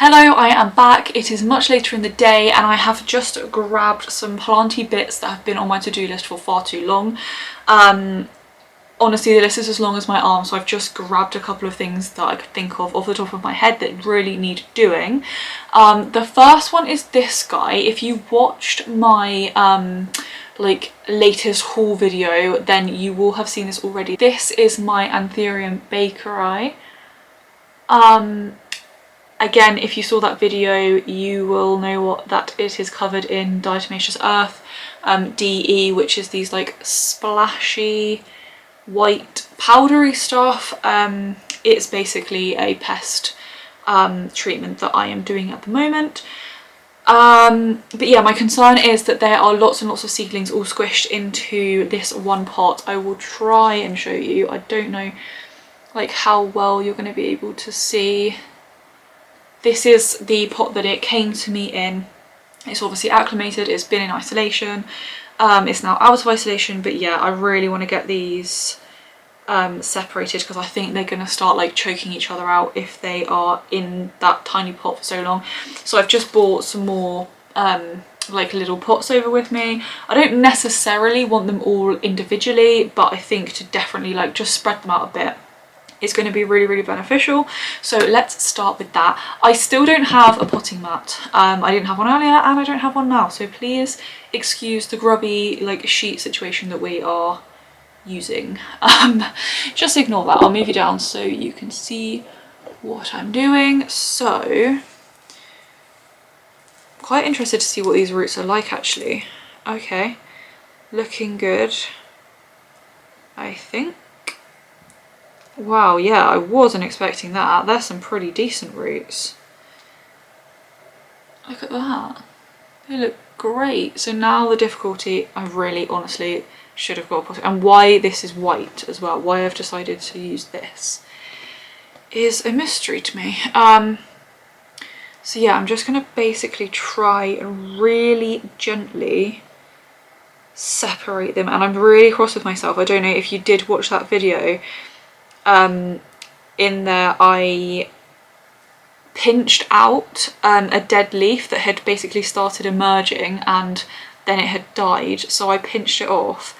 Hello, I am back. It is much later in the day and I have just grabbed some planty bits that have been on my to-do list for far too long. Honestly, the list is as long as my arm, so I've just grabbed a couple of things that I could think of off the top of my head that really need doing. The first one is this guy. If you watched my like latest haul video, then you will have seen this already. This is my Anthurium bakeri. Again, if you saw that video, you will know what that it is covered in diatomaceous earth, DE, which is these like splashy white powdery stuff. It's basically a pest treatment that I am doing at the moment. But yeah, my concern is that there are lots and lots of seedlings all squished into this one pot. I will try and show you. I don't know like how well you're going to be able to see. This is the pot that it came to me in. It's obviously acclimated, it's been in isolation, it's now out of isolation, but yeah, I really want to get these separated because I think they're going to start like choking each other out if they are in that tiny pot for so long. So I've just bought some more like little pots over with me. I don't necessarily want them all individually, but I think to definitely like just spread them out a bit, it's going to be really, really beneficial. So let's start with that. I still don't have a potting mat. I didn't have one earlier and I don't have one now. So please excuse the grubby like sheet situation that we are using. Just ignore that. I'll move you down so you can see what I'm doing. So, quite interested to see what these roots are like actually. Okay, looking good, I think. Wow, yeah, I wasn't expecting that. There's some pretty decent roots. Look at that. They look great. So now the difficulty, I really honestly should have got a pot, and why this is white as well, why I've decided to use this, is a mystery to me. So yeah, I'm just going to basically try and really gently separate them, and I'm really cross with myself. I don't know if you did watch that video. In there I pinched out a dead leaf that had basically started emerging and then it had died, so I pinched it off,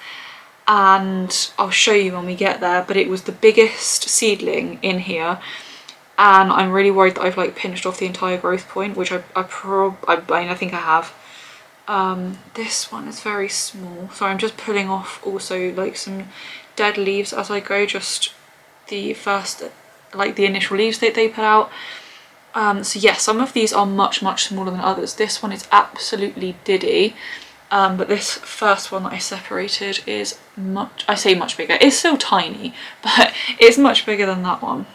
and I'll show you when we get there, but it was the biggest seedling in here, and I'm really worried that I've like pinched off the entire growth point, which I think I have. This one is very small, so I'm just pulling off also like some dead leaves as I go, just the first, like the initial leaves that they put out. So yeah, some of these are much smaller than others. This one is absolutely diddy, but this first one that I separated is much, I say much bigger, it's still tiny, but it's much bigger than that one.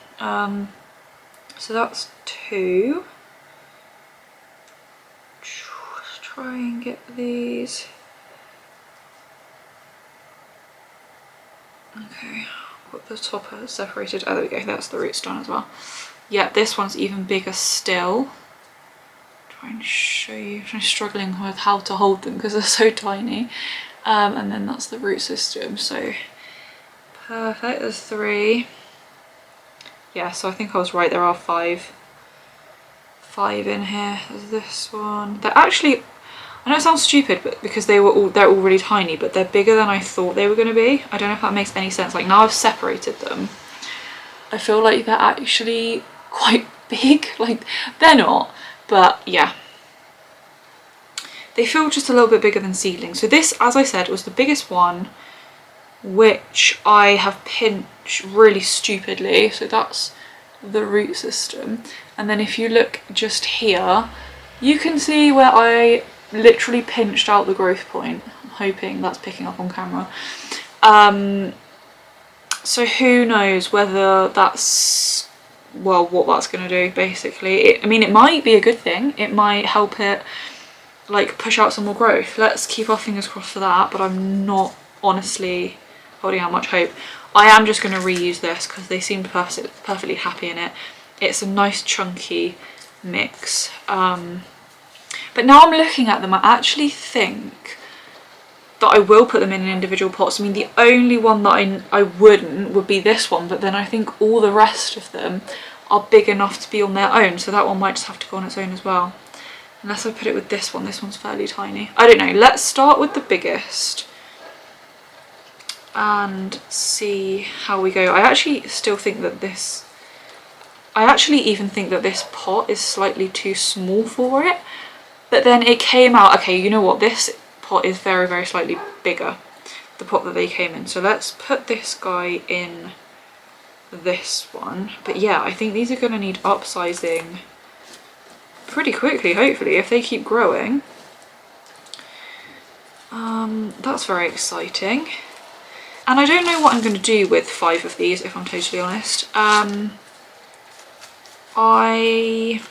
So that's two. Let's try and get these. Okay. Got the top separated. Oh, there we go, that's the roots done as well. Yeah, this one's even bigger still. Try and show you. I'm struggling with how to hold them because they're so tiny. And then that's the root system. So perfect. There's three. Yeah, so I think I was right. There are five in here. There's this one. They're actually, I know it sounds stupid, but because they're all really tiny, but they're bigger than I thought they were going to be. I don't know if that makes any sense. Like now I've separated them, I feel like they're actually quite big. Like they're not, but yeah. They feel just a little bit bigger than seedlings. So this, as I said, was the biggest one, which I have pinched really stupidly. So that's the root system. And then if you look just here, you can see where I literally pinched out the growth point. I'm hoping that's picking up on camera. So who knows whether that's, well, what that's going to do basically. I mean, it might be a good thing. It might help it like push out some more growth. Let's keep our fingers crossed for that, but I'm not honestly holding out much hope. I am just going to reuse this because they seemed perfectly happy in it. It's a nice chunky mix. But now I'm looking at them, I actually think that I will put them in individual pots. I mean, the only one that I wouldn't would be this one, but then I think all the rest of them are big enough to be on their own, so that one might just have to go on its own as well. Unless I put it with this one. This one's fairly tiny. I don't know. Let's start with the biggest and see how we go. I actually still think that this... I actually even think that this pot is slightly too small for it. But then it came out... Okay, you know what? This pot is very, very slightly bigger. The pot that they came in. So let's put this guy in this one. But yeah, I think these are going to need upsizing pretty quickly, hopefully, if they keep growing. That's very exciting. And I don't know what I'm going to do with 5 of these, if I'm totally honest. I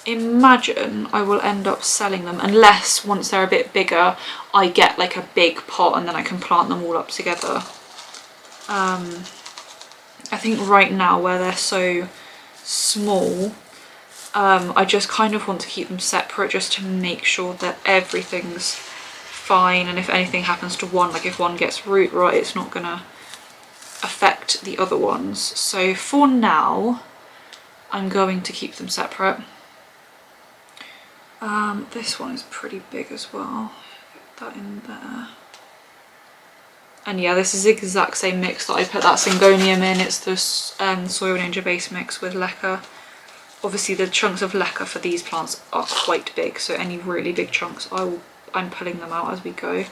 imagine I will end up selling them, unless once they're a bit bigger I get like a big pot and then I can plant them all up together. I think right now, where they're so small, I just kind of want to keep them separate just to make sure that everything's fine, and if anything happens to one, like if one gets root rot, it's not gonna affect the other ones. So for now I'm going to keep them separate. This one is pretty big as well. Put that in there. And yeah, this is the exact same mix that I put that Syngonium in. It's the Soil Ninja base mix with leca. Obviously the chunks of leca for these plants are quite big, so any really big chunks I'm pulling them out as we go.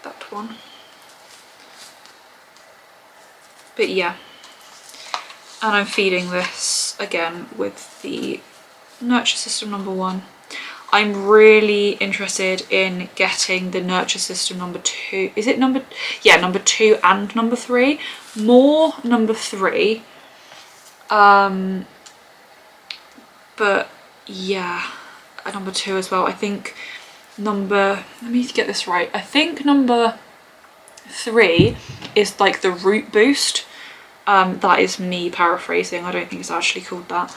That one. But yeah, and I'm feeding this again with the Nurture System number 1. I'm really interested in getting the Nurture System number 2. Is it number... Yeah, number 2 and number 3. More number 3. But yeah, number 2 as well. I think number... Let me get this right. I think number 3 is like the root boost. That is me paraphrasing. I don't think it's actually called that.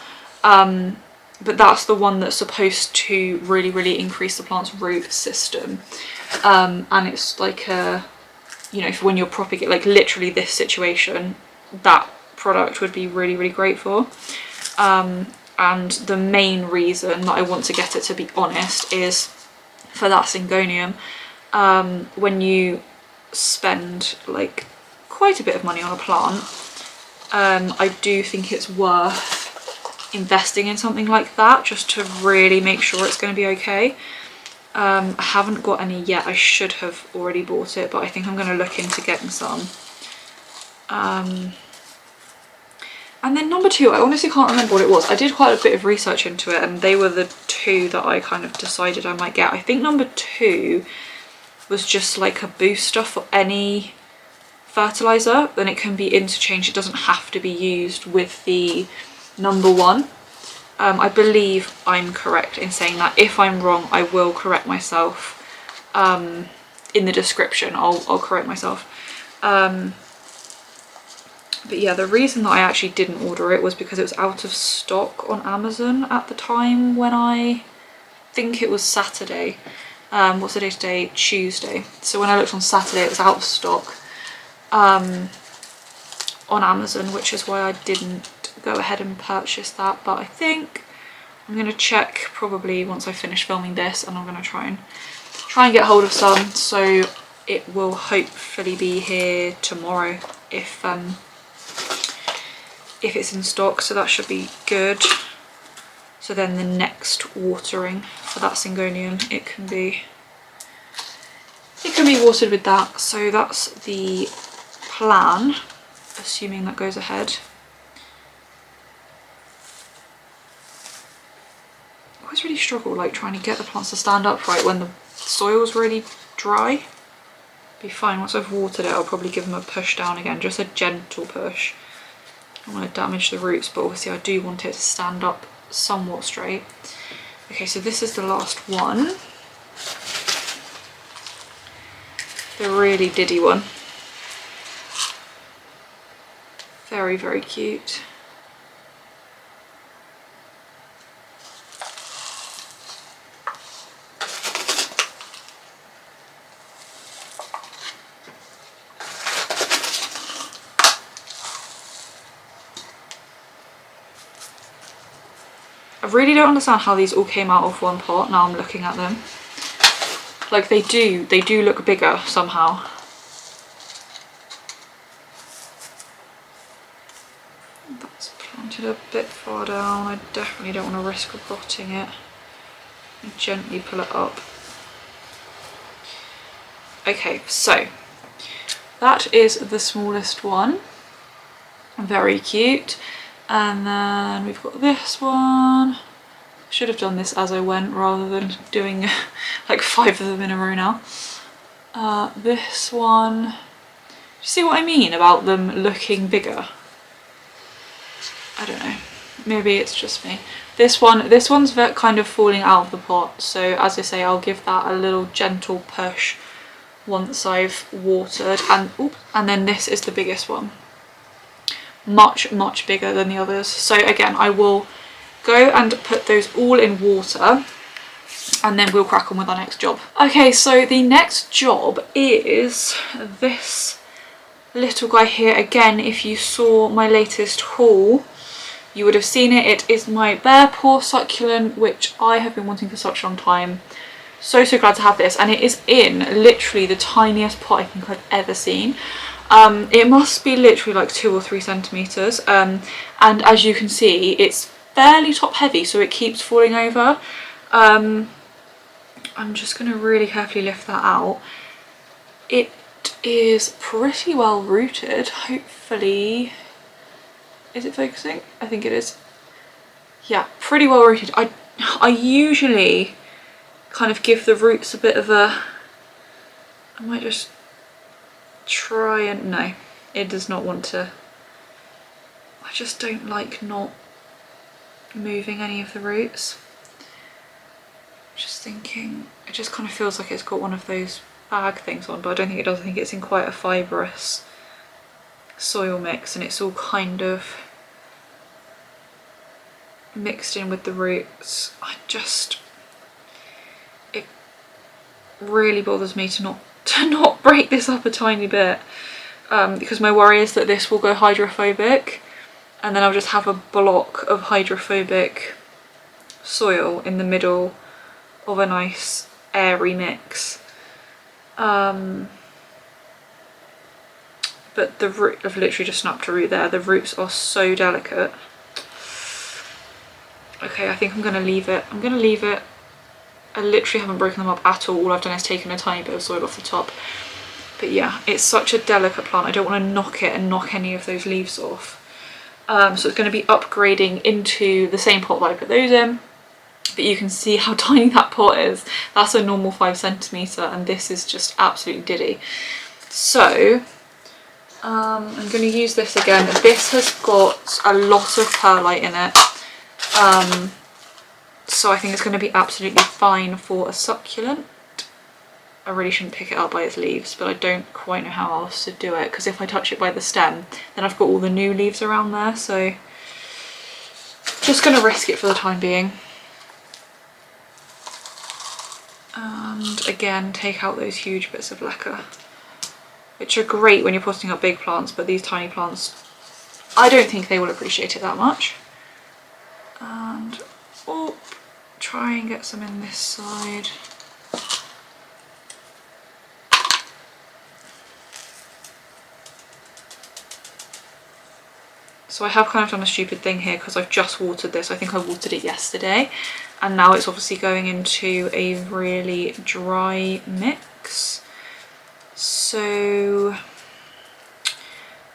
But that's the one that's supposed to really, really increase the plant's root system. And it's like a, you know, for when you're propagating, like literally this situation, that product would be really, really great for. And the main reason that I want to get it, to be honest, is for that Syngonium. When you spend like quite a bit of money on a plant, I do think it's worth investing in something like that just to really make sure it's going to be okay. I haven't got any yet. I should have already bought it, but I think I'm going to look into getting some. And then number 2, I honestly can't remember what it was. I did quite a bit of research into it, and they were the 2 that I kind of decided I might get. I think number 2 was just like a booster for any fertilizer. Then it can be interchanged. It doesn't have to be used with the number 1. I believe I'm correct in saying that. If I'm wrong, I will correct myself in the description. I'll correct myself. But yeah, the reason that I actually didn't order it was because it was out of stock on Amazon at the time when I think it was Saturday. What's the day today? Tuesday. So when I looked on Saturday, it was out of stock on Amazon, which is why I didn't go ahead and purchase that. But I think I'm going to check probably once I finish filming this, and I'm going to try and get hold of some, so it will hopefully be here tomorrow if it's in stock, so that should be good. So then the next watering for that Syngonium, it can be watered with that. So that's the plan, assuming that goes ahead. I always really struggle like trying to get the plants to stand upright when the soil's really dry. Be fine. Once I've watered it, I'll probably give them a push down again, just a gentle push. I don't want to damage the roots, but obviously I do want it to stand up somewhat straight. Okay, so this is the last one. The really diddy one. Very, very cute. I really don't understand how these all came out of one pot now I'm looking at them. Like they do look bigger somehow. That's planted a bit far down. I definitely don't want to risk rotting it. Gently pull it up. Okay, so that is the smallest one. Very cute. And then we've got this one. Should have done this as I went rather than doing like 5 of them in a row now. This one. Do you see what I mean about them looking bigger? I don't know. Maybe it's just me. This one's kind of falling out of the pot. So as I say, I'll give that a little gentle push once I've watered. And then this is the biggest one. Much bigger than the others. So again, I will go and put those all in water and then we'll crack on with our next job. Okay, so the next job is this little guy here. Again, if you saw my latest haul, you would have seen it. It is my bear paw succulent, which I have been wanting for such a long time. So glad to have this, and it is in literally the tiniest pot I think I've ever seen. It must be literally like 2 or 3 centimeters, and as you can see, it's fairly top heavy, so it keeps falling over. I'm just going to really carefully lift that out. It is pretty well rooted, hopefully. Is it focusing? I think it is. Yeah, pretty well rooted. I usually kind of give the roots a bit of a... I might just try and... No, it does not want to. I just don't like not moving any of the roots. Just thinking, it just kind of feels like it's got one of those bag things on, but I don't think it does. I think it's in quite a fibrous soil mix and it's all kind of mixed in with the roots. It really bothers me to not break this up a tiny bit, because my worry is that this will go hydrophobic and then I'll just have a block of hydrophobic soil in the middle of a nice airy mix. But the root, I've literally just snapped a root there. The roots are so delicate. Okay, I think I'm going to leave it. I'm going to leave it. I literally haven't broken them up at all. All I've done is taken a tiny bit of soil off the top. But yeah, it's such a delicate plant. I don't want to knock it and knock any of those leaves off. So it's going to be upgrading into the same pot that I put those in. But you can see how tiny that pot is. That's a normal 5 centimeter, and this is just absolutely diddy. So I'm going to use this again. This has got a lot of perlite in it, so I think it's going to be absolutely fine for a succulent. I really shouldn't pick it up by its leaves, but I don't quite know how else to do it, because if I touch it by the stem, then I've got all the new leaves around there, so just going to risk it for the time being. And again, take out those huge bits of leca, which are great when you're potting up big plants, but these tiny plants, I don't think they will appreciate it that much. And try and get some in this side. So I have kind of done a stupid thing here because I've just watered this. I think I watered it yesterday, and now it's obviously going into a really dry mix. So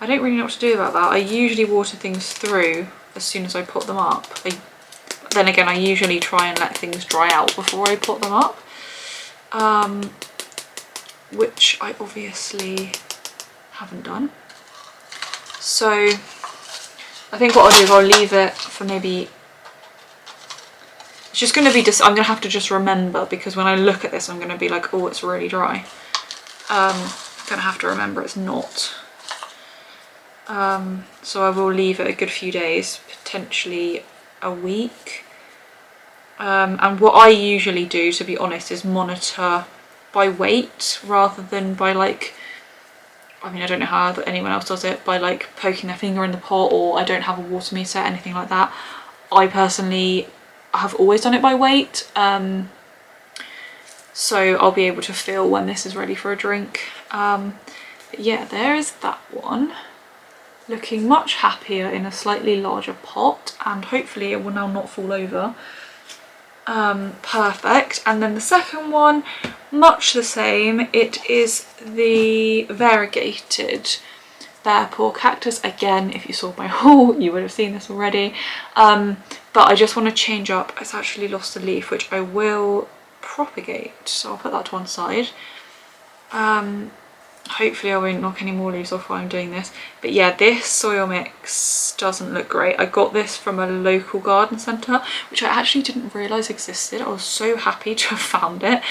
I don't really know what to do about that. I usually water things through as soon as I pot them up. Then again, I usually try and let things dry out before I pot them up, which I obviously haven't done. So I think what I'll do is I'll leave it for maybe, it's just going to be, I'm going to have to just remember, because when I look at this I'm going to be like, oh, it's really dry. I'm going to have to remember it's not. So I will leave it a good few days, potentially a week. And what I usually do, to be honest, is monitor by weight rather than by like, I mean, I don't know how anyone else does it, by like poking their finger in the pot, or I don't have a water meter, anything like that. I personally have always done it by weight, so I'll be able to feel when this is ready for a drink. But yeah, there is that one, looking much happier in a slightly larger pot, and hopefully it will now not fall over. Perfect. And then the second one, much the same. It is the variegated Repot cactus. Again, if you saw my haul, you would have seen this already. But I just want to change up. It's actually lost a leaf, which I will propagate. So I'll put that to one side. Hopefully I won't knock any more leaves off while I'm doing this. But yeah, this soil mix doesn't look great. I got this from a local garden centre, which I actually didn't realise existed. I was so happy to have found it.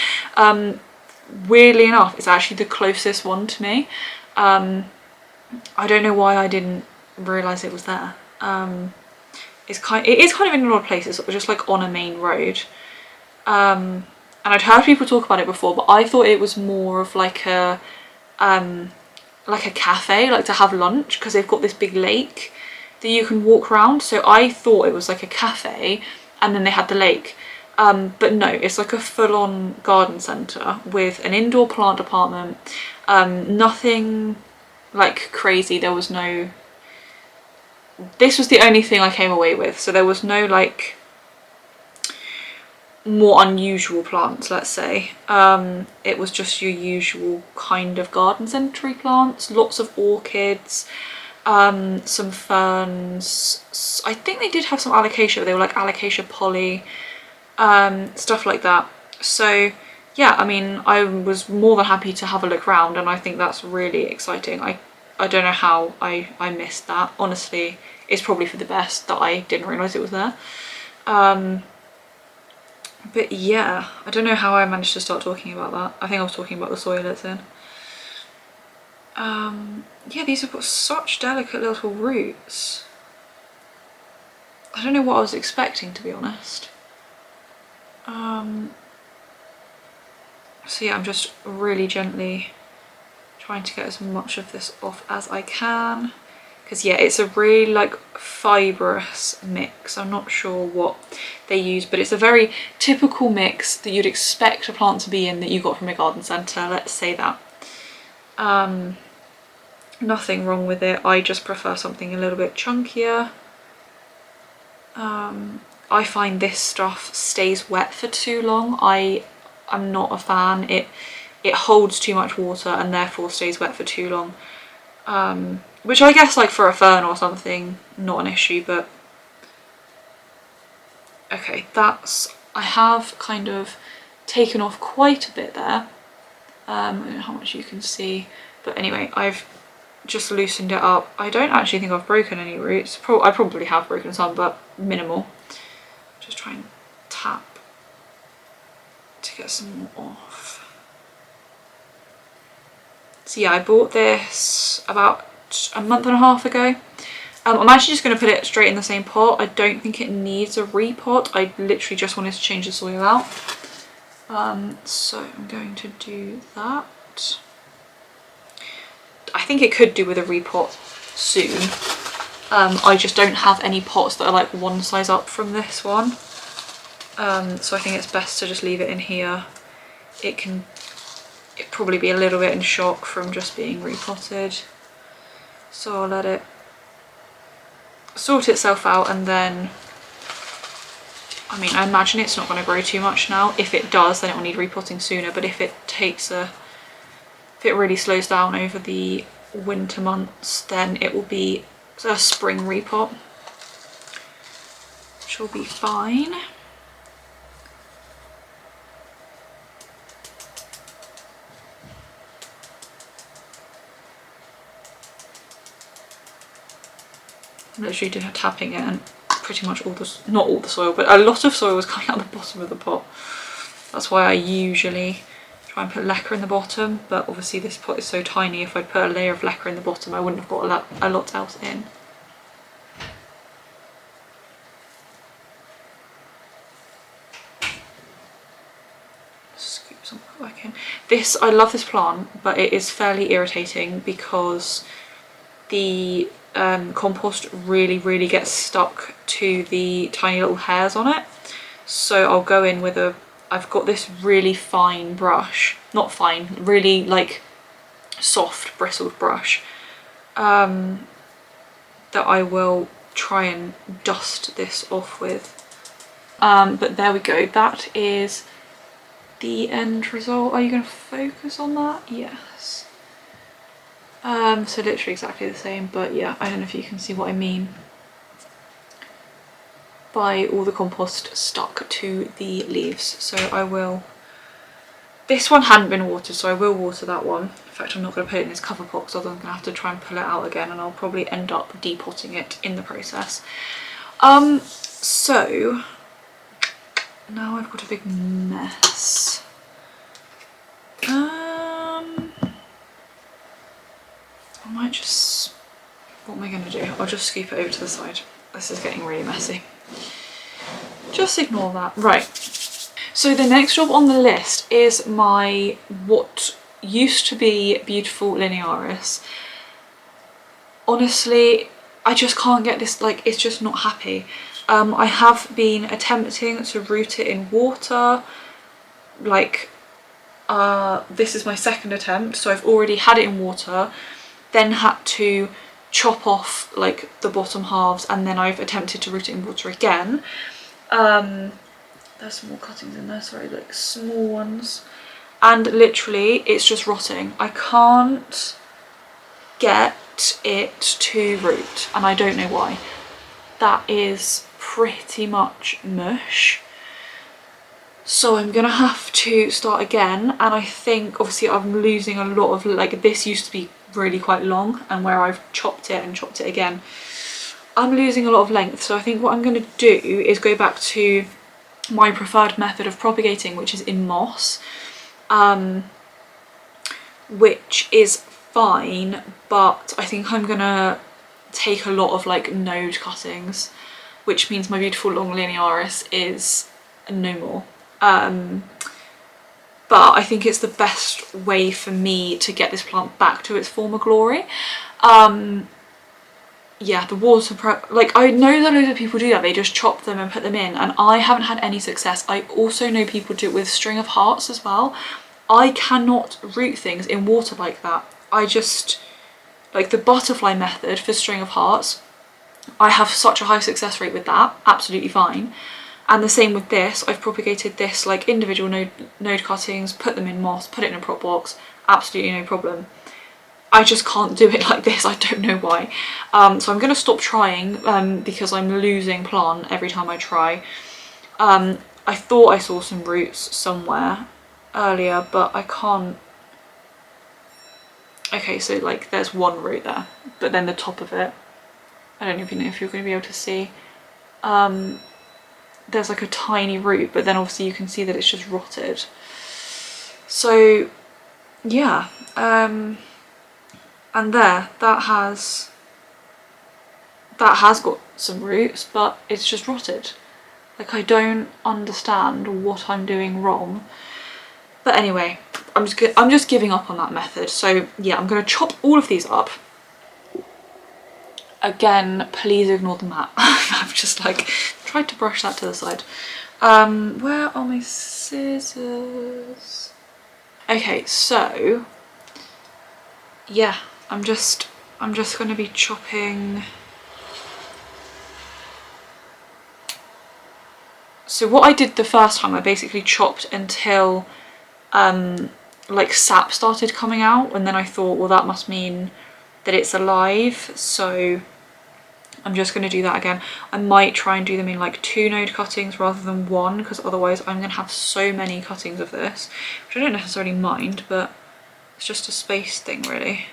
Weirdly enough, it's actually the closest one to me. I don't know why I didn't realise it was there. It is kind of in a lot of places, just like on a main road. And I'd heard people talk about it before, but I thought it was more of like a cafe, like to have lunch, because they've got this big lake that you can walk around. So I thought it was like a cafe and then they had the lake, but no, it's like a full-on garden centre with an indoor plant department. Nothing like crazy. There was no, this was the only thing I came away with, so there was no like more unusual plants, let's say. It was just your usual kind of garden centre plants, lots of orchids, some ferns. I think they did have some alocasia, but they were like alocasia poly, stuff like that. So yeah, I mean, I was more than happy to have a look around, and I think that's really exciting. I don't know how I missed that. Honestly, it's probably for the best that I didn't realise it was there. But yeah, I don't know how I managed to start talking about that. I think I was talking about the soil it's in. Yeah, these have got such delicate little roots. I don't know what I was expecting, to be honest. So yeah, I'm just really gently trying to get as much of this off as I can. Because yeah, it's a really like fibrous mix. I'm not sure what they use, but it's a very typical mix that you'd expect a plant to be in that you got from a garden centre, let's say that. Nothing wrong with it, I just prefer something a little bit chunkier. I find this stuff stays wet for too long. I'm not a fan. It holds too much water and therefore stays wet for too long. Which I guess like for a fern or something, not an issue, but okay, I have kind of taken off quite a bit there. I don't know how much you can see, but anyway, I've just loosened it up. I don't actually think I've broken any roots. I probably have broken some, but minimal. Just try and tap to get some more off. So yeah, I bought this about a month and a half ago. I'm actually just going to put it straight in the same pot. I don't think it needs a repot. I literally just wanted to change the soil out. So I'm going to do that. I think it could do with a repot soon. I just don't have any pots that are like one size up from this one. So I think it's best to just leave it in here. It'd probably be a little bit in shock from just being repotted. So I'll let it sort itself out, and then, I mean, I imagine it's not going to grow too much now. If it does, then it will need repotting sooner, but if it really slows down over the winter months, then it will be a spring repot, which will be fine. Literally just tapping it, and pretty much not all the soil, but a lot of soil was coming out the bottom of the pot. That's why I usually try and put lacquer in the bottom, but obviously this pot is so tiny, if I'd put a layer of lacquer in the bottom I wouldn't have got a lot else in. Scoop some back in. I love this plant, but it is fairly irritating because the compost really gets stuck to the tiny little hairs on it. So I'll go in with I've got this really fine brush, not fine, really like soft bristled brush, that I will try and dust this off with. But there we go, that is the end result. Are you going to focus on that? Yes. So literally exactly the same, but yeah, I don't know if you can see what I mean by all the compost stuck to the leaves. So I will, this one hadn't been watered, so I will water that one. In fact, I'm not going to put it in this cover pot, so I'm going to have to try and pull it out again, and I'll probably end up depotting it in the process. So now I've got a big mess. I might just, what am I going to do? I'll just scoop it over to the side. This is getting really messy. Just ignore that. Right. So the next job on the list is my, what used to be beautiful Linearis. Honestly, I just can't get this, like, it's just not happy. I have been attempting to root it in water, like, this is my second attempt, so I've already had it in water, then had to chop off like the bottom halves, and then I've attempted to root it in water again. There's some more cuttings in there, sorry, like small ones, and literally it's just rotting. I can't get it to root, and I don't know why. That is pretty much mush. So I'm gonna have to start again, and I think obviously I'm losing a lot of, like, this used to be really quite long, and where I've chopped it and chopped it again, I'm losing a lot of length. So I think what I'm going to do is go back to my preferred method of propagating, which is in moss, which is fine, but I think I'm gonna take a lot of like node cuttings, which means my beautiful long Linearis is no more. But I think it's the best way for me to get this plant back to its former glory. Yeah, the water prep, like, I know that loads of people do that, they just chop them and put them in, and I haven't had any success. I also know people do it with string of hearts as well. I cannot root things in water like that. I just, like the butterfly method for string of hearts, I have such a high success rate with that, absolutely fine. And the same with this, I've propagated this like individual node cuttings, put them in moss, put it in a prop box, absolutely no problem. I just can't do it like this, I don't know why. So I'm going to stop trying because I'm losing plant every time I try. I thought I saw some roots somewhere earlier, but I can't. Okay, so like there's one root there, but then the top of it, I don't even know if you're going to be able to see. There's like a tiny root, but then obviously you can see that it's just rotted. So yeah, and there, that has got some roots, but it's just rotted. Like, I don't understand what I'm doing wrong. But anyway, I'm just giving up on that method. So yeah, I'm going to chop all of these up. Again, please ignore the mat. I've just like tried to brush that to the side. Where are my scissors? Okay, so yeah, I'm just going to be chopping. So what I did the first time, I basically chopped until like sap started coming out, and then I thought, well, that must mean that it's alive, so I'm just going to do that again. I might try and do them in like 2 node cuttings rather than 1, because otherwise I'm going to have so many cuttings of this, which I don't necessarily mind, but it's just a space thing really.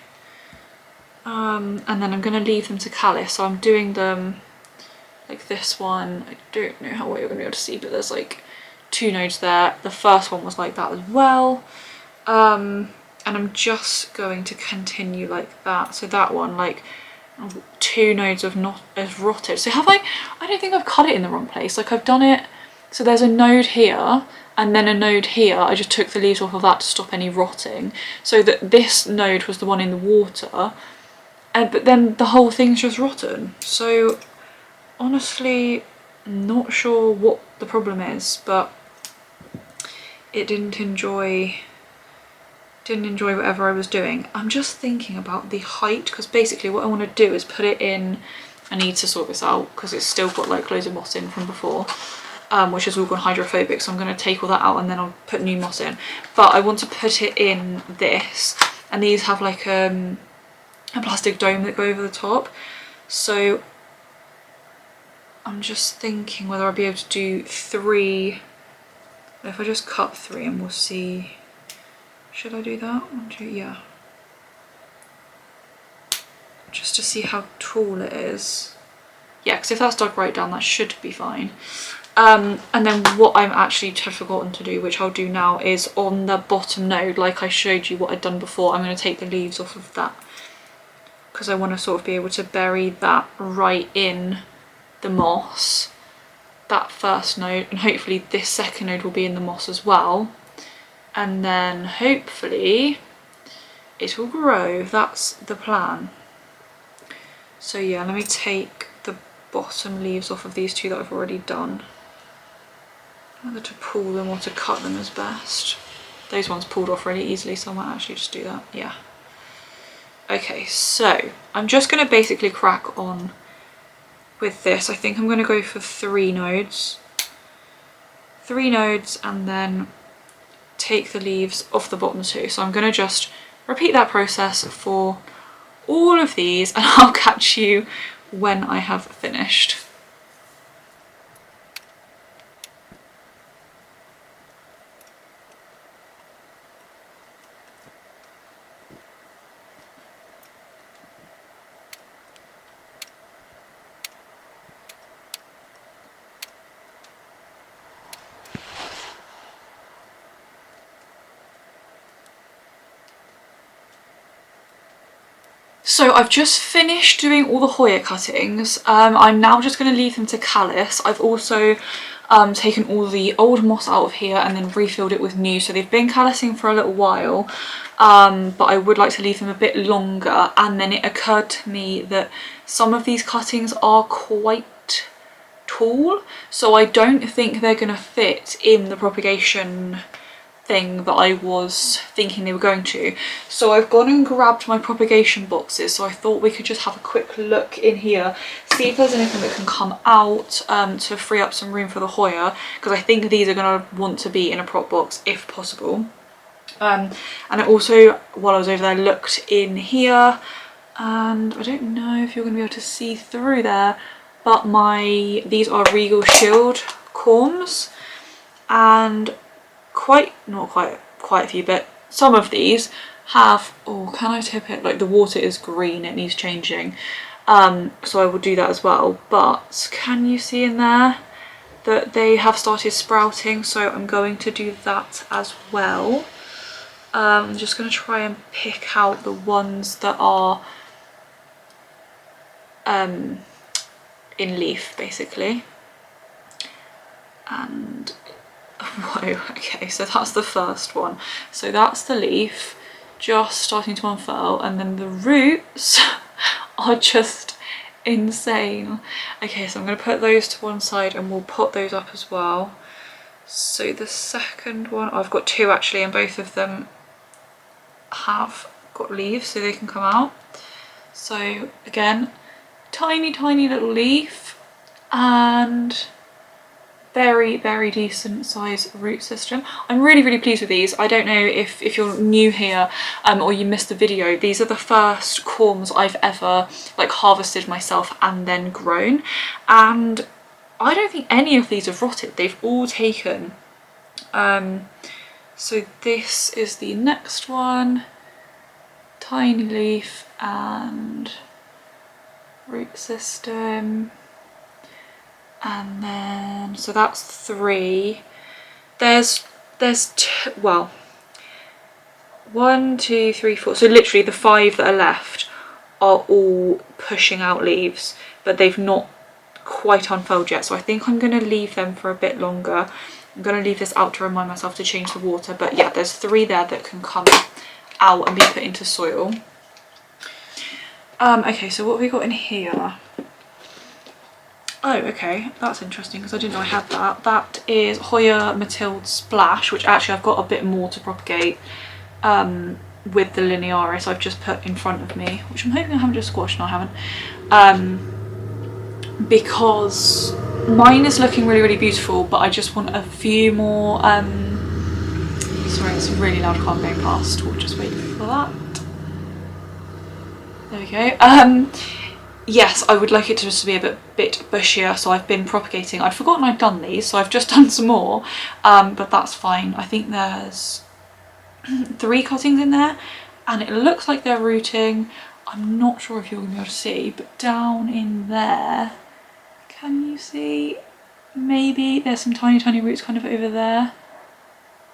And then I'm going to leave them to callus, so I'm doing them like this one. I don't know how well you're going to be able to see, but there's like 2 nodes there. The first one was like that as well. And I'm just going to continue like that. So that one, like 2 nodes of not as rotted. So have I don't think I've cut it in the wrong place. Like, I've done it, so there's a node here and then a node here. I just took the leaves off of that to stop any rotting, so that this node was the one in the water, but then the whole thing's just rotten. So honestly, not sure the problem is, but it didn't enjoy whatever I was doing. I'm just thinking about the height, because basically what I want to do is put it in. I need to sort this out because it's still got like loads of moss in from before, which has all gone hydrophobic, so I'm going to take all that out and then I'll put new moss in. But I want to put it in this, and these have like a plastic dome that go over the top, so I'm just thinking whether I'll be able to do 3. If I just cut 3 and we'll see. Should I do that? 1, 2, yeah. Just to see how tall it is. Yeah, because if that's dug right down, that should be fine. And then what I'm actually had forgotten to do, which I'll do now, is on the bottom node, like I showed you what I'd done before, I'm going to take the leaves off of that, because I want to sort of be able to bury that right in the moss, that first node, and hopefully this second node will be in the moss as well. And then hopefully it will grow. That's the plan. So yeah, let me take the bottom leaves off of these 2 that I've already done. Whether to pull them or to cut them is best. Those ones pulled off really easily, so I might actually just do that, yeah. Okay, so I'm just going to basically crack on with this. I think I'm going to go for 3 nodes. 3 nodes, and then take the leaves off the bottom 2. So I'm going to just repeat that process for all of these, and I'll catch you when I have finished. So I've just finished doing all the Hoya cuttings. I'm now just going to leave them to callus. I've also taken all the old moss out of here and then refilled it with new. So they've been callusing for a little while, but I would like to leave them a bit longer. And then it occurred to me that some of these cuttings are quite tall, so I don't think they're going to fit in the propagation thing that I was thinking they were going to. So I've gone and grabbed my propagation boxes, so I thought we could just have a quick look in here, see if there's anything that can come out to free up some room for the Hoya, because I think these are going to want to be in a prop box if possible. And I also, while I was over there, looked in here, and I don't know if you're going to be able to see through there, but these are Regal Shield corms, and not quite a few, but some of these have, oh, can I tip it? Like the water is green, it needs changing. So I will do that as well. But can you see in there that they have started sprouting? So I'm going to do that as well. I'm just going to try and pick out the ones that are in leaf, basically. And whoa, okay, so that's the first one. So that's the leaf just starting to unfurl, and then the roots are just insane. Okay, so I'm going to put those to one side and we'll pot those up as well. So the second one, I've got 2 actually, and both of them have got leaves so they can come out. So again, tiny little leaf, and very decent size root system. I'm really pleased with these. I don't know if you're new here or you missed the video, these are the first corms I've ever like harvested myself and then grown, and I don't think any of these have rotted. They've all taken. So this is the next one, tiny leaf and root system. And then, so that's 3. There's well, 1, 2, 3, 4. So literally the 5 that are left are all pushing out leaves, but they've not quite unfurled yet. So I think I'm going to leave them for a bit longer. I'm going to leave this out to remind myself to change the water. But yeah, there's 3 there that can come out and be put into soil. Okay, so what have we got in here? Oh, okay, that's interesting because I didn't know I had that. That is Hoya Matilde Splash, which actually I've got a bit more to propagate with the Linearis I've just put in front of me, which I'm hoping I haven't just squashed. No, I haven't. Because mine is looking really, really beautiful, but I just want a few more. Sorry, it's a really loud car going past. We'll just wait for that. There we go. Yes, I would like it to just be a bit bushier, so I've been propagating. I'd forgotten I'd done these, so I've just done some more, but that's fine. I think there's 3 cuttings in there, and it looks like they're rooting. I'm not sure if you're going to be able to see, but down in there, can you see? Maybe there's some tiny, tiny roots kind of over there.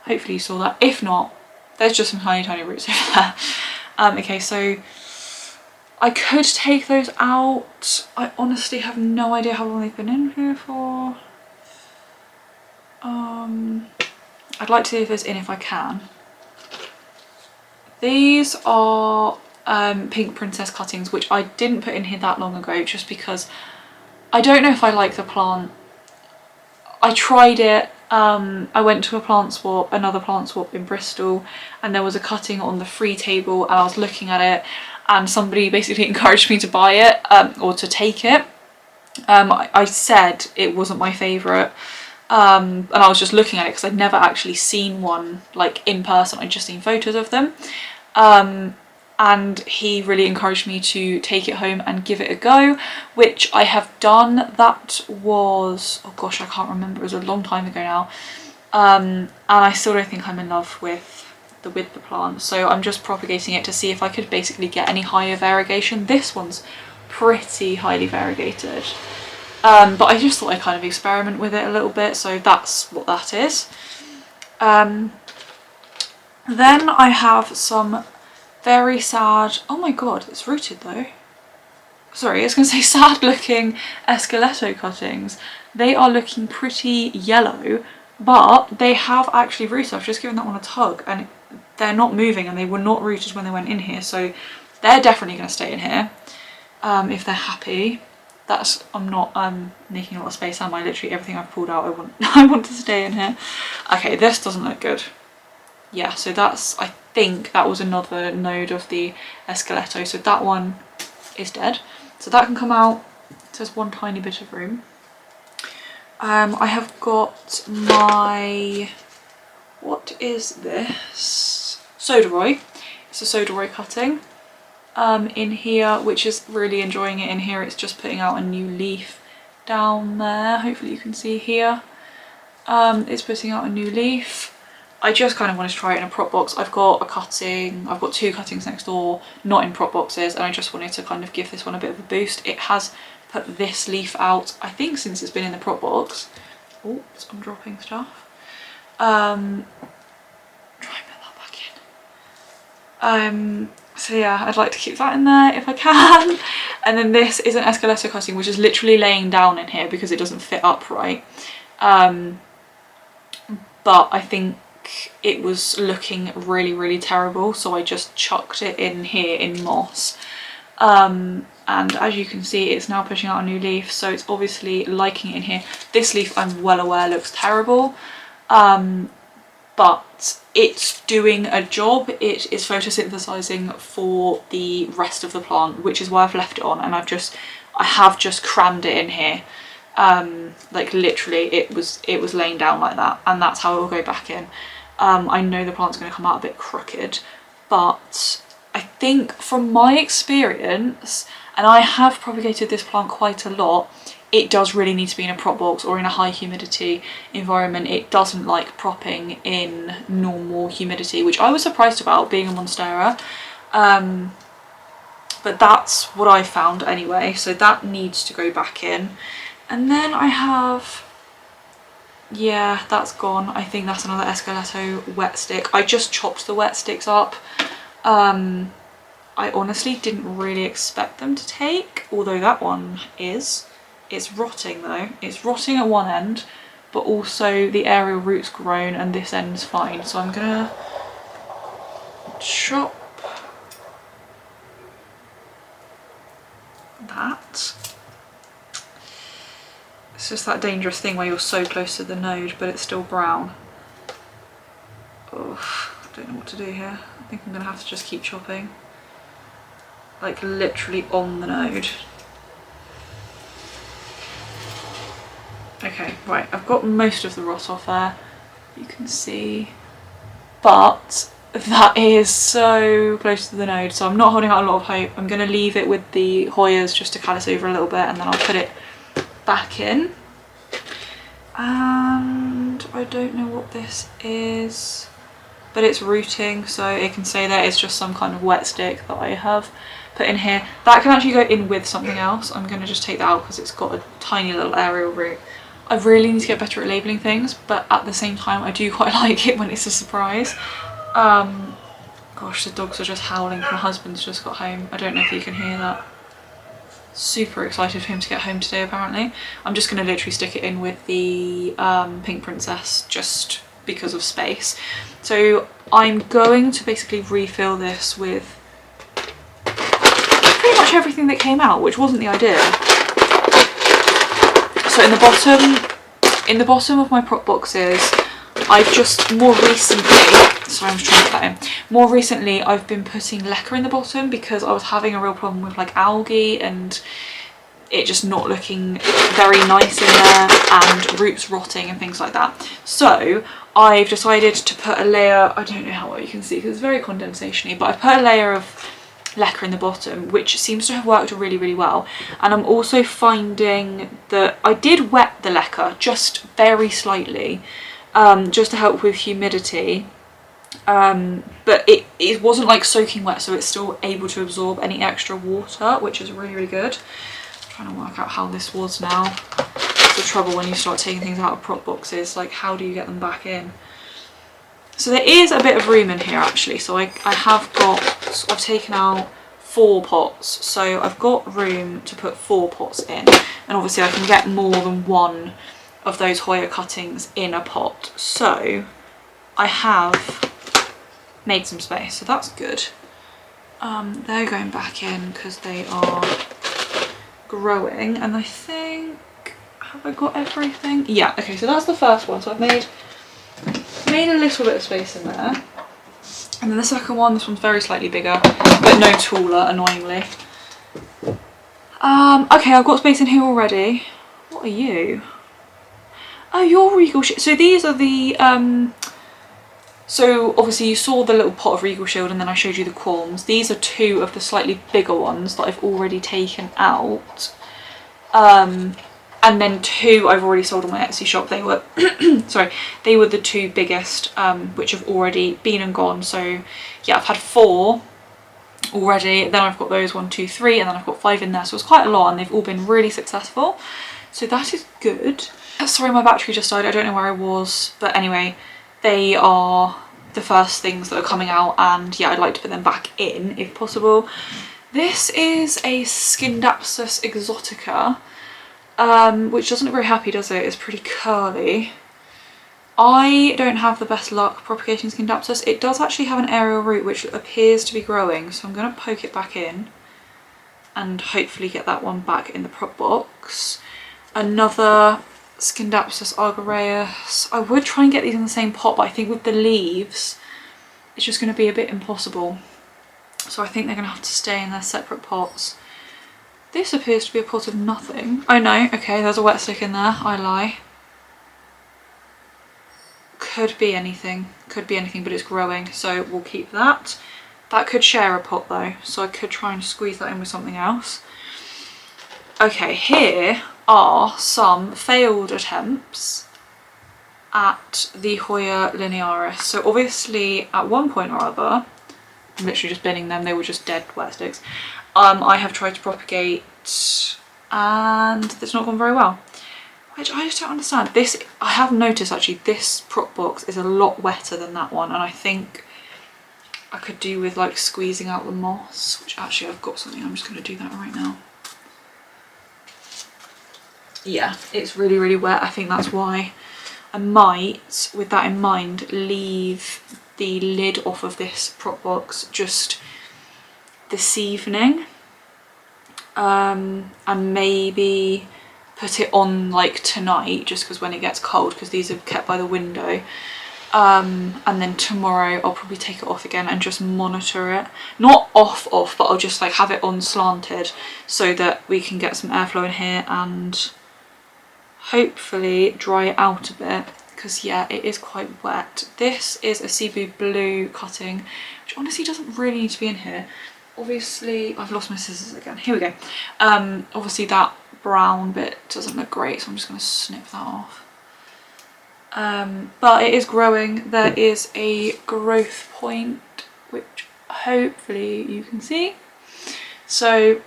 Hopefully you saw that. If not, there's just some tiny, tiny roots over there. Okay, so I could take those out. I honestly have no idea how long they've been in here for. I'd like to see if it's in if I can. These are Pink Princess cuttings, which I didn't put in here that long ago just because I don't know if I like the plant. I tried it. I went to another plant swap in Bristol, and there was a cutting on the free table, and I was looking at it, and somebody basically encouraged me to buy it or to take it. I said it wasn't my favourite, and I was just looking at it because I'd never actually seen one like in person. I'd just seen photos of them, and he really encouraged me to take it home and give it a go, which I have done. That was, oh gosh, I can't remember, it was a long time ago now, and I still don't think I'm in love with the plant, so I'm just propagating it to see if I could basically get any higher variegation. This one's pretty highly variegated, but I just thought I'd kind of experiment with it a little bit, so that's what that is. Then I have some very sad, oh my god, it's rooted though. Sorry, I was going to say sad looking esqueleto cuttings. They are looking pretty yellow, but they have actually rooted. I've just given that one a tug and they're not moving, and they were not rooted when they went in here, so they're definitely going to stay in here if they're happy. That's, I'm not making a lot of space, am I? Literally everything I've pulled out I want to stay in here. Okay, this doesn't look good. Yeah, so that's, I think that was another node of the esqueleto, so that one is dead. So that can come out. There's one tiny bit of room. I have got my, what is this? Soderoy. It's a Soderoy cutting in here, which is really enjoying it in here. It's just putting out a new leaf down there. Hopefully you can see here. It's putting out a new leaf. I just kind of wanted to try it in a prop box. I've got 2 cuttings next door, not in prop boxes, and I just wanted to kind of give this one a bit of a boost. It has put this leaf out, I think, since it's been in the prop box. Oops, I'm dropping stuff. Try and put that back in. So yeah, I'd like to keep that in there if I can. And then this is an esqueleto cutting, which is literally laying down in here because it doesn't fit upright. But I think it was looking really, really terrible, so I just chucked it in here in moss. And as you can see, it's now pushing out a new leaf, so it's obviously liking it in here. This leaf, I'm well aware, looks terrible, but it's doing a job. It is photosynthesizing for the rest of the plant, which is why I've left it on, and I have just crammed it in here. Like literally it was laying down like that, and that's how it will go back in. I know the plant's going to come out a bit crooked, but I think from my experience, and I have propagated this plant quite a lot, it does really need to be in a prop box or in a high humidity environment. It doesn't like propping in normal humidity, which I was surprised about, being a monstera. But that's what I found anyway, so that needs to go back in. And then I have, yeah, that's gone. I think that's another esqueleto wet stick. I just chopped the wet sticks up. I honestly didn't really expect them to take, although that one is. It's rotting though. It's rotting at one end, but also the aerial root's grown and this end's fine. So I'm gonna chop that. It's just that dangerous thing where you're so close to the node but it's still brown. Oh, I don't know what to do here. I think I'm going to have to just keep chopping. Like literally on the node. Okay, right, I've got most of the rot off there, you can see, but that is so close to the node, so I'm not holding out a lot of hope. I'm going to leave it with the Hoyas just to callus over a little bit, and then I'll put it back in. And I don't know what this is, but it's rooting, so it can say that it's just some kind of wet stick that I have put in here. That can actually go in with something else. I'm going to just take that out because it's got a tiny little aerial root. I really need to get better at labelling things, but at the same time I do quite like it when it's a surprise. Gosh, the dogs are just howling. My husband's just got home. I don't know if you can hear that. Super excited for him to get home today apparently. I'm just going to literally stick it in with the Pink Princess just because of space. So I'm going to basically refill this with pretty much everything that came out, which wasn't the idea. So in the bottom of my prop boxes, I've just more recently, sorry I'm just trying to put that in, more recently I've been putting leca in the bottom because I was having a real problem with like algae and it just not looking very nice in there and roots rotting and things like that. So I've decided to put a layer, I don't know how well you can see because it's very condensation-y, but I've put a layer of leca in the bottom, which seems to have worked really, really well. And I'm also finding that I did wet the leca just very slightly, just to help with humidity, but it wasn't like soaking wet, so it's still able to absorb any extra water, which is really, really good. I'm trying to work out how this was now. It's the trouble when you start taking things out of prop boxes, like how do you get them back in? So there is a bit of room in here actually, so I've taken out 4 pots, so I've got room to put 4 pots in, and obviously I can get more than one of those Hoya cuttings in a pot, so I have made some space, so that's good. They're going back in because they are growing, and I think, have I got everything? Yeah, okay, so that's the first one, so I've made a little bit of space in there. And then the second one, this one's very slightly bigger, but no taller, annoyingly. Okay, I've got space in here already. What are you? Oh, you're Regal Shield. So these are the, so obviously you saw the little pot of Regal Shield and then I showed you the corms. These are 2 of the slightly bigger ones that I've already taken out. And then 2 I've already sold on my Etsy shop. They were, sorry, they were the 2 biggest, which have already been and gone. So yeah, I've had 4 already. Then I've got those 1, 2, 3, and then I've got 5 in there. So it's quite a lot and they've all been really successful. So that is good. Sorry, my battery just died. I don't know where I was, but anyway, they are the first things that are coming out, and yeah, I'd like to put them back in if possible. This is a Scindapsus exotica. Which doesn't look very happy, does it? It's pretty curly. I don't have the best luck propagating Scindapsus. It does actually have an aerial root which appears to be growing, so I'm going to poke it back in and hopefully get that one back in the prop box. Another Scindapsus argyraeus. I would try and get these in the same pot, but I think with the leaves it's just going to be a bit impossible. So I think they're going to have to stay in their separate pots. This appears to be a pot of nothing. Oh no, okay, there's a wet stick in there, I lie. Could be anything, but it's growing, so we'll keep that. That could share a pot though, so I could try and squeeze that in with something else. Okay, here are some failed attempts at the Hoya Linearis. So obviously at one point or other, I'm literally just binning them, they were just dead wet sticks. I have tried to propagate and it's not gone very well, which I just don't understand. This, I have noticed actually, this prop box is a lot wetter than that one, and I think I could do with like squeezing out the moss, which actually I've got something, I'm just going to do that right now. Yeah, it's really, really wet. I think that's why I might, with that in mind, leave the lid off of this prop box just this evening, and maybe put it on like tonight, just because when it gets cold, because these are kept by the window. And then tomorrow I'll probably take it off again and just monitor it. Not off, but I'll just like have it on slanted so that we can get some airflow in here and hopefully dry it out a bit, because yeah, it is quite wet. This is a Cebu blue cutting, which honestly doesn't really need to be in here. Obviously, I've lost my scissors again. Here we go. Obviously that brown bit doesn't look great, so I'm just going to snip that off. But it is growing. There is a growth point, which hopefully you can see. So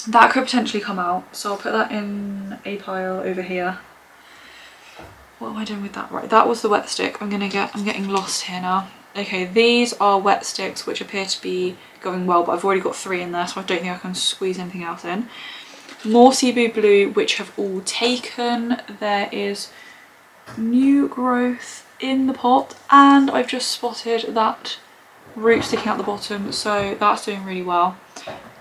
that could potentially come out. So I'll put that in a pile over here. What am I doing with that? Right, that was the wet stick. I'm getting lost here now. Okay, these are wet sticks, which appear to be going well, but I've already got 3 in there, so I don't think I can squeeze anything else in. More Cebu blue, which have all taken. There is new growth in the pot, and I've just spotted that root sticking out the bottom, so that's doing really well.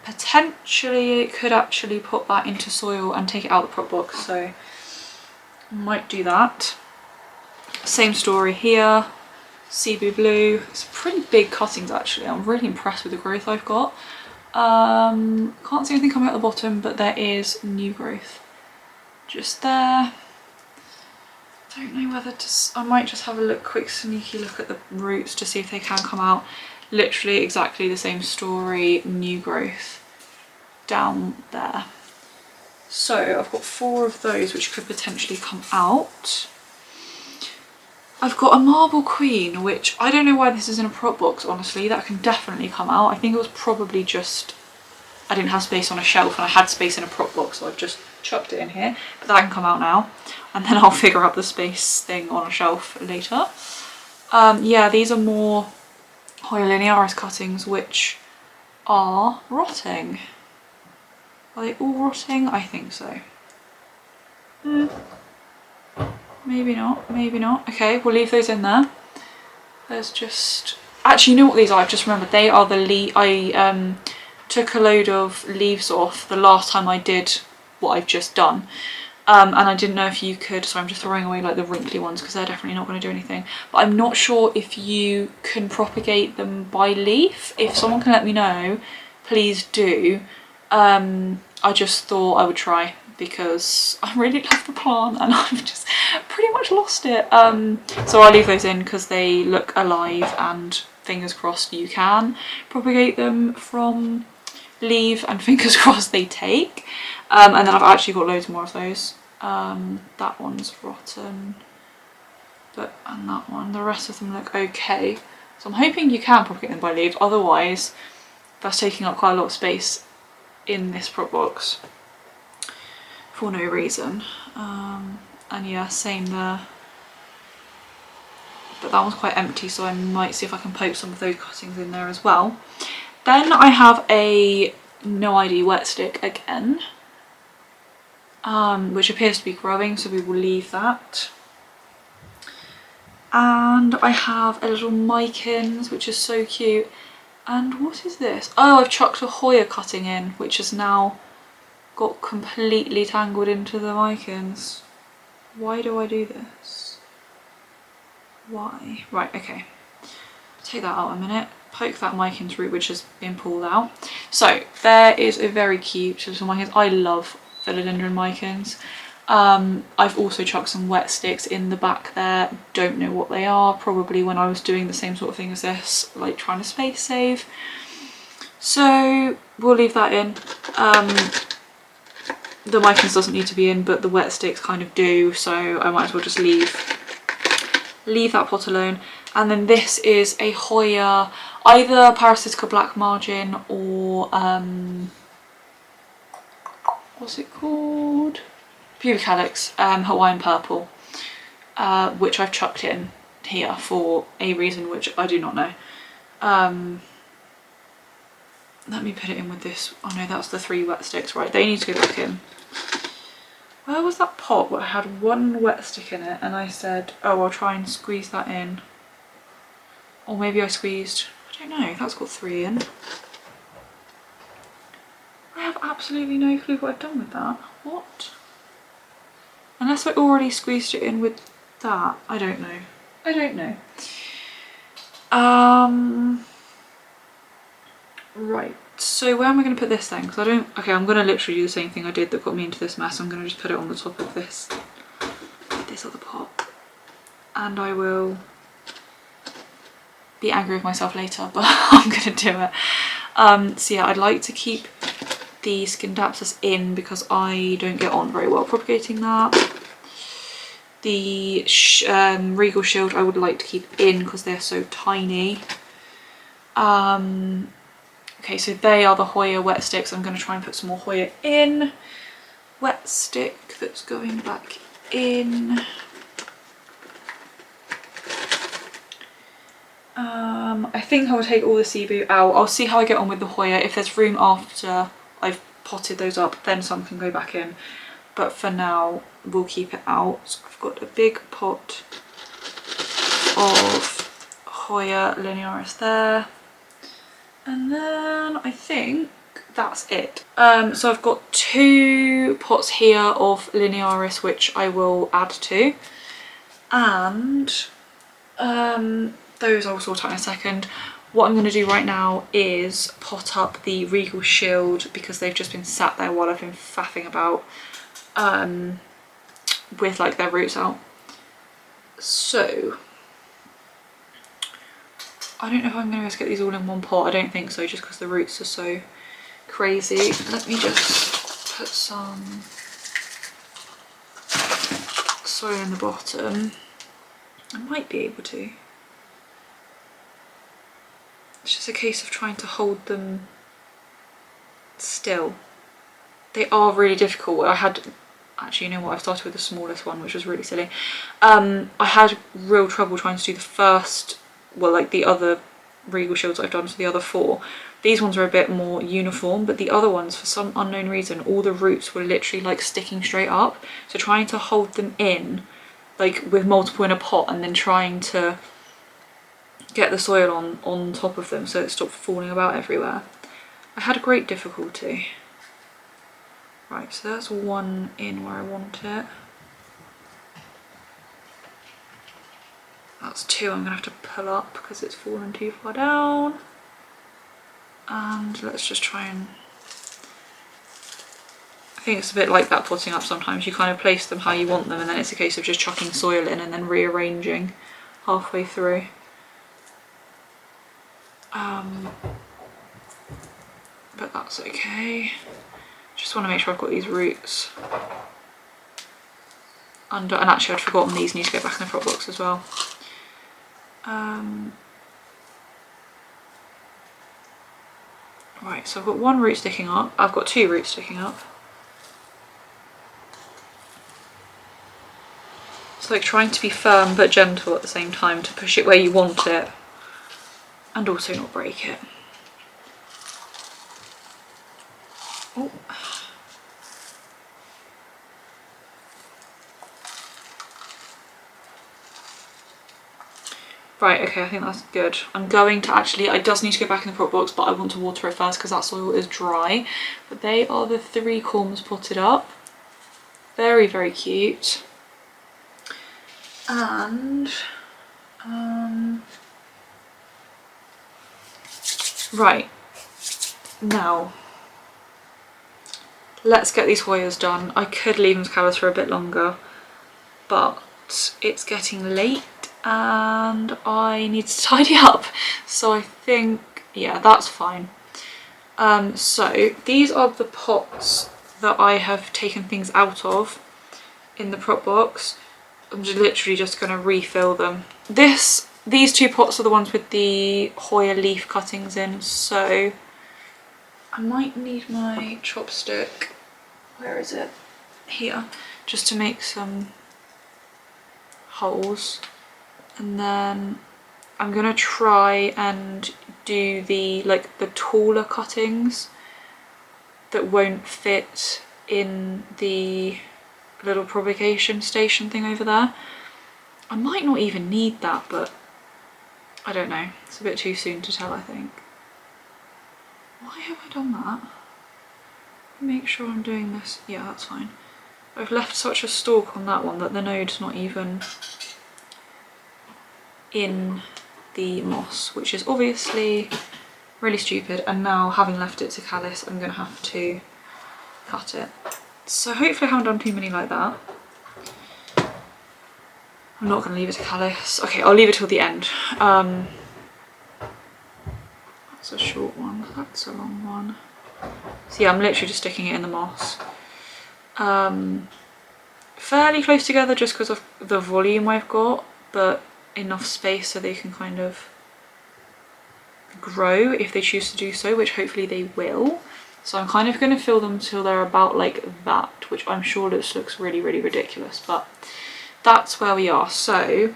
Potentially could actually put that into soil and take it out of the prop box, so might do that. Same story here, Cebu blue. It's pretty big cuttings actually. I'm really impressed with the growth I've got. Can't see anything coming out the bottom, but there is new growth just there. Don't know whether to, I might just have a look, quick sneaky look at the roots to see if they can come out. Literally exactly the same story, new growth down there. So I've got 4 of those which could potentially come out. I've got a marble queen, which I don't know why this is in a prop box, honestly. That can definitely come out. I think it was probably just I didn't have space on a shelf and I had space in a prop box, so I've just chucked it in here. But that can come out now, and then I'll figure out the space thing on a shelf later. Yeah, these are more Hoya Linearis cuttings which are rotting. Are they all rotting? I think so. Maybe not, maybe not. Okay, we'll leave those in there. There's just... Actually, you know what these are? I've just remembered. They are the I took a load of leaves off the last time I did what I've just done. And I didn't know if you could, so I'm just throwing away like the wrinkly ones because they're definitely not going to do anything. But I'm not sure if you can propagate them by leaf. If someone can let me know, please do. I just thought I would try because I really love the plant and I've just pretty much lost it. So I'll leave those in because they look alive, and fingers crossed you can propagate them from leaf, and fingers crossed they take. And then I've actually got loads more of those. That one's rotten, and that one, the rest of them look okay. So I'm hoping you can propagate them by leaf, otherwise that's taking up quite a lot of space in this prop box for no reason. And yeah, same there. But that one's quite empty, so I might see if I can poke some of those cuttings in there as well. Then I have a no ID wet stick again, which appears to be growing, so we will leave that. And I have a little micans, which is so cute. And what is this? Oh, I've chucked a Hoya cutting in, which has now got completely tangled into the micans. Why do I do this? Why? Right, okay. Take that out a minute. Poke that micans root, which has been pulled out. So there is a very cute little micans. I love philodendron micans. I've also chucked some wet sticks in the back there. Don't know what they are. Probably when I was doing the same sort of thing as this, like trying to space save. So we'll leave that in. The micans doesn't need to be in, but the wet sticks kind of do, so I might as well just leave that pot alone. And then this is a Hoya, either parasitica black margin or what's it called? Pubic calyx, Hawaiian purple, which I've chucked in here for a reason which I do not know. Let me put it in with this. Oh no, that's the 3 wet sticks, right? They need to go back in. Where was that pot where I had 1 wet stick in it and I said, oh, I'll try and squeeze that in. Or maybe I squeezed, I don't know, that's got 3 in. I have absolutely no clue what I've done with that. What? Unless I already squeezed it in with that. I don't know. I don't know. Right. So where am I going to put this then? Because I don't... Okay, I'm going to literally do the same thing I did that got me into this mess. I'm going to just put it on the top of this other pot. And I will be angry with myself later, but I'm going to do it. So yeah, I'd like to keep the Scindapsus in because I don't get on very well propagating that. The Regal Shield I would like to keep in because they're so tiny. Okay, so they are the Hoya wet sticks. I'm going to try and put some more Hoya in. Wet stick that's going back in. I think I'll take all the Cebu out. I'll see how I get on with the Hoya. If there's room after I've potted those up, then some can go back in. But for now, we'll keep it out. So I've got a big pot of Hoya Linearis there. And then I think that's it. So I've got 2 pots here of Linearis, which I will add to. And those I will sort out in a second. What I'm going to do right now is pot up the Regal Shield because they've just been sat there while I've been faffing about with like their roots out. So I don't know if I'm going to be able to get these all in one pot. I don't think so, just because the roots are so crazy. Let me just put some soil in the bottom. I might be able to. It's just a case of trying to hold them still. They are really difficult. Actually, you know what, I started with the smallest one, which was really silly. I had real trouble trying to do the first, well, like the other Regal Shields I've done, so the other 4. These ones are a bit more uniform, but the other ones, for some unknown reason, all the roots were literally like sticking straight up. So trying to hold them in, like with multiple in a pot, and then trying to get the soil on top of them so it stopped falling about everywhere. I had great difficulty. Right, so that's 1 in where I want it. That's 2 I'm gonna have to pull up because it's fallen too far down. And let's just try and... I think it's a bit like that potting up sometimes. You kind of place them how you want them and then it's a case of just chucking soil in and then rearranging halfway through. But that's okay. Just want to make sure I've got these roots under, and actually I'd forgotten these need to go back in the prop box as well. Right, so I've got 1 root sticking up. I've got 2 roots sticking up. It's like trying to be firm but gentle at the same time to push it where you want it and also not break it. Oh. Right, okay, I think that's good. I'm going to actually, it does need to go back in the prop box, but I want to water it first because that soil is dry. But they are the 3 corms potted up. Very, very cute. And, right, now, let's get these Hoyas done. I could leave them to callus for a bit longer, but it's getting late and I need to tidy up. So I think, yeah, that's fine. So these are the pots that I have taken things out of in the prop box. I'm just literally just going to refill them. These 2 pots are the ones with the Hoya leaf cuttings in, so I might need my chopstick. Where is it? Here. Just to make some holes. And then I'm gonna try and do the taller cuttings that won't fit in the little propagation station thing over there. I might not even need that, but I don't know. It's a bit too soon to tell, I think. Why have I done that? Make sure I'm doing this. Yeah, that's fine. I've left such a stalk on that one that the node's not even in the moss, which is obviously really stupid, and now having left it to callus I'm going to have to cut it. So hopefully I haven't done too many like that. I'm not going to leave it to callus. Okay, I'll leave it till the end. That's a short one, that's a long one. So yeah, I'm literally just sticking it in the moss. Fairly close together just because of the volume I've got, but enough space so they can kind of grow if they choose to do so, which hopefully they will. So I'm kind of going to fill them till they're about like that, which I'm sure looks really, really ridiculous, but that's where we are. So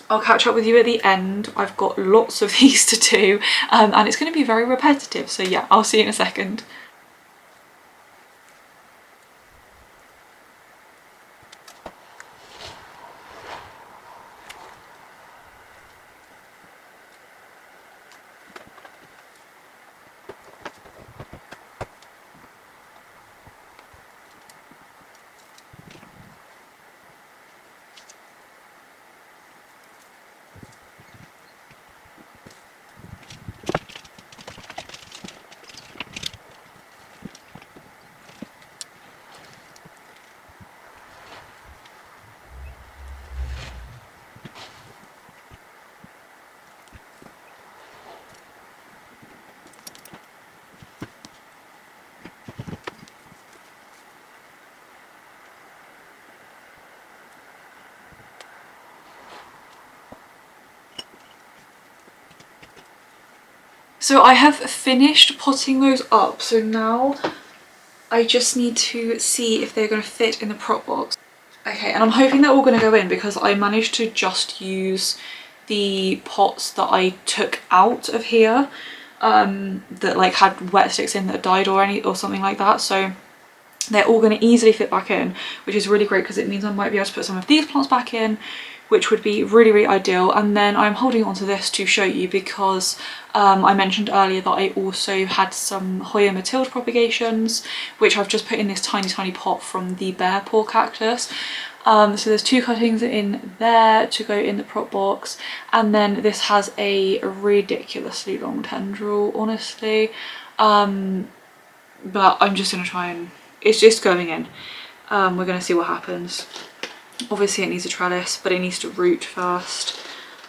I'll catch up with you at the end. I've got lots of these to do, and it's going to be very repetitive. So yeah, I'll see you in a second. So I have finished potting those up, so now I just need to see if they're going to fit in the prop box. Okay, and I'm hoping they're all going to go in because I managed to just use the pots that I took out of here that like had wet sticks in that died or something like that, so they're all going to easily fit back in, which is really great because it means I might be able to put some of these plants back in, which would be really, really ideal. And then I'm holding on to this to show you because I mentioned earlier that I also had some Hoya Matilde propagations, which I've just put in this tiny, tiny pot from the bear paw cactus. So there's 2 cuttings in there to go in the prop box, and then this has a ridiculously long tendril, honestly. But I'm just going to try and, it's just going in. We're going to see what happens. Obviously it needs a trellis, but it needs to root first.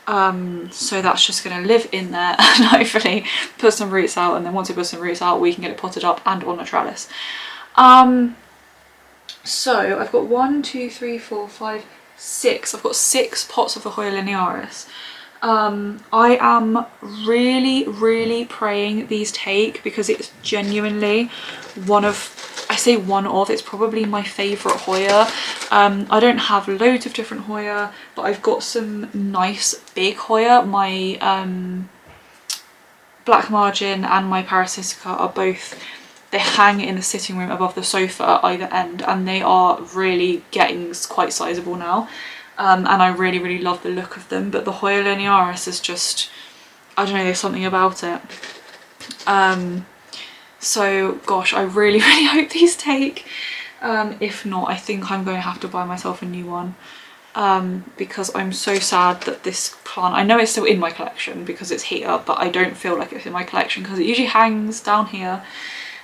So that's just going to live in there and hopefully put some roots out, and then once it puts some roots out we can get it potted up and on a trellis. So I've got 1, 2, 3, 4, 5, 6. I've got 6 pots of the Hoya Linearis. I am really, really praying these take because it's genuinely one of, I say one of, it's probably my favourite Hoya. I don't have loads of different Hoya, but I've got some nice big Hoya. My Black Margin and my Parasitica are both, they hang in the sitting room above the sofa at either end, and they are really getting quite sizable now. And I really, really love the look of them, but the Hoya Linearis is just, I don't know, there's something about it. So gosh, I really, really hope these take. If not, I think I'm going to have to buy myself a new one, because I'm so sad that this plant, I know it's still in my collection because it's here, but I don't feel like it's in my collection because it usually hangs down here.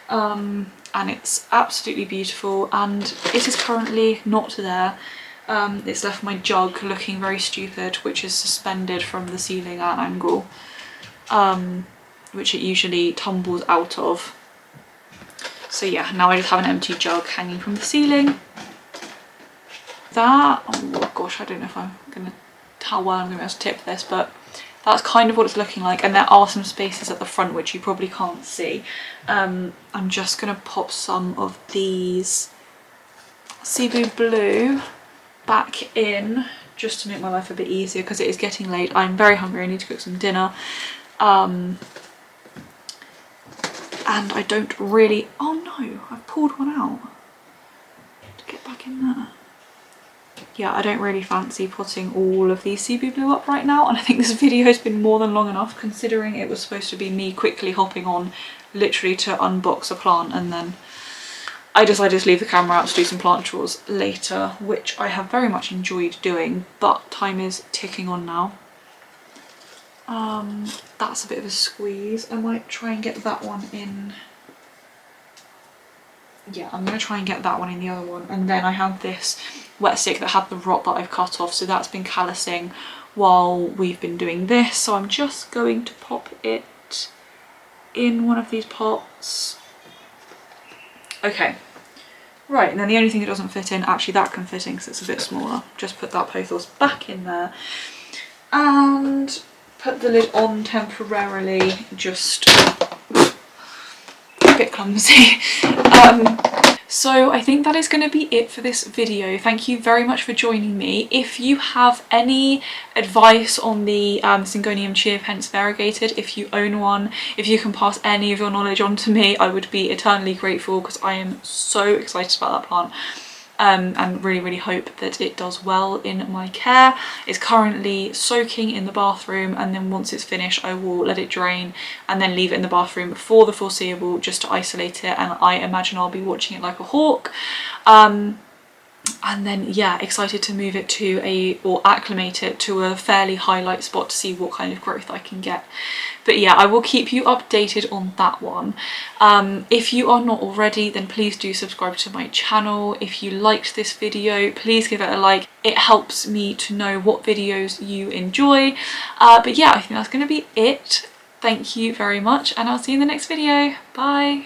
And it's absolutely beautiful, and it is currently not there. It's left my jug looking very stupid, which is suspended from the ceiling at an angle, which it usually tumbles out of. So yeah, now I just have an empty jug hanging from the ceiling. That, oh gosh, I don't know if I'm gonna, how well I'm gonna be able to tip this, but that's kind of what it's looking like, and there are some spaces at the front which you probably can't see. I'm just gonna pop some of these Cebu Blue back in just to make my life a bit easier because it is getting late. I'm very hungry, I need to cook some dinner. And I don't really, oh no, I've pulled one out to get back in there. Yeah, I don't really fancy putting all of these Cebu Blue up right now, and I think this video has been more than long enough considering it was supposed to be me quickly hopping on literally to unbox a plant and then I decided to leave the camera out to do some plant chores later, which I have very much enjoyed doing, but time is ticking on now. That's a bit of a squeeze. I might try and get that one in. Yeah, I'm going to try and get that one in the other one. And then I have this wet stick that had the rot that I've cut off, so that's been callousing while we've been doing this. So I'm just going to pop it in one of these pots. Okay, right, and then the only thing that doesn't fit in, actually that can fit in because it's a bit smaller. Just put that pothos back in there and put the lid on temporarily, just a bit clumsy. So I think that is going to be it for this video. Thank you very much for joining me. If you have any advice on the Syngonium chiapens variegated, if you own one, if you can pass any of your knowledge on to me, I would be eternally grateful, because I am so excited about that plant. And really hope that it does well in my care. It's currently soaking in the bathroom, and then once it's finished I will let it drain and then leave it in the bathroom for the foreseeable, just to isolate it, and I imagine I'll be watching it like a hawk. And then yeah, excited to move it to or acclimate it to a fairly high light spot to see what kind of growth I can get. But yeah, I will keep you updated on that one. If you are not already, then please do subscribe to my channel. If you liked this video, please give it a like. It helps me to know what videos you enjoy. But yeah, I think that's going to be it. Thank you very much, and I'll see you in the next video. Bye.